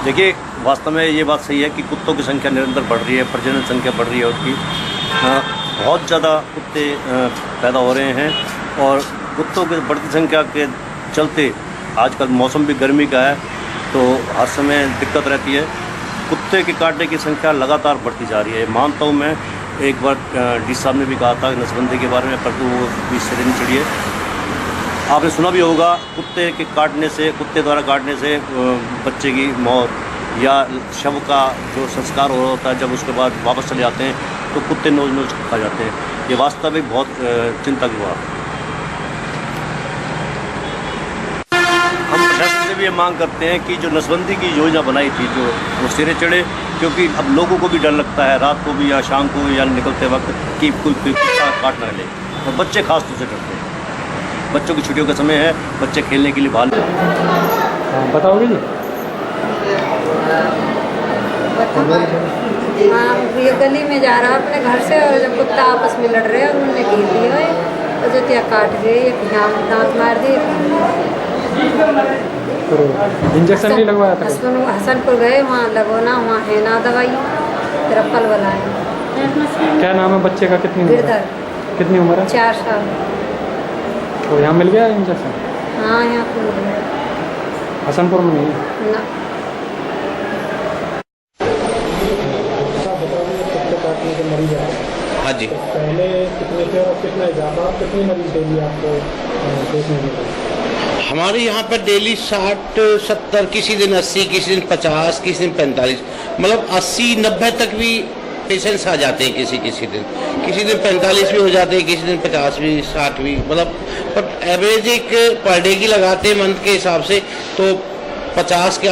देखिए, वास्तव में ये बात सही है कि कुत्तों की संख्या निरंतर बढ़ रही है, प्रजनन संख्या बढ़ रही है उसकी। बहुत ज़्यादा कुत्ते पैदा हो रहे हैं और कुत्तों की बढ़ती संख्या के चलते आजकल मौसम भी गर्मी का है, तो हर समय दिक्कत रहती है। कुत्ते के काटने की संख्या लगातार बढ़ती जा रही है। मानता हूँ मैं, एक बार डी साहब ने भी कहा था नसबंदी के बारे में, परंतु वो भी सिरे नहीं चढ़ी है। आपने सुना भी होगा, कुत्ते द्वारा काटने से बच्चे की मौत या शव का जो संस्कार हो रहा होता है, जब उसके बाद वापस चले जाते हैं तो कुत्ते नोच खा जाते हैं। ये वास्तविक बहुत चिंता की बात है। हम प्रशासन से भी ये मांग करते हैं कि जो नसबंदी की योजना बनाई थी जो वो सिरे चढ़े, क्योंकि अब लोगों को भी डर लगता है रात को भी या शाम को या निकलते वक्त कि कोई कुत्ता काट ना ले, और बच्चे खास तौर से डरते हैं। बच्चों की छुट्टियों का समय है, बच्चे खेलने के लिए बाहर। बताओगे जी? हाँ, ये गली में जा रहा अपने घर से और जब कुत्ता आपस में लड़ रहे और उन्होंने घेर लिया है और जो त्या काट गए, एक दांत मार दिए। तो इंजेक्शन भी लगवाया था? हसनपुर गए, वहाँ लगवाना, वहाँ है ना दवाई, फिर कल बुलाए। क्या नाम है बच्चे का? कितनी उम्र है? गिरधर। कितनी उम्र है? 4 साल। तो यहाँ मिल गया इंजेक्शन? हाँ, यहाँ पे मिल गया। हसनपुर में नहीं ना। हाँ जी। पहले कितने थे और कितना इजाफा, कितने मरीज डेली आपको देखने मिले? हमारे यहाँ पर डेली 60-70, किसी दिन 80, किसी दिन 50, किसी दिन 45, मतलब 80-90 तक भी पेशेंट्स आ जाते हैं। किसी दिन 45 भी हो जाते हैं, किसी दिन 50 भी, 60 भी, मतलब पर एवरेज एक पर डे की लगाते हैं मंथ के हिसाब से, तो 50 के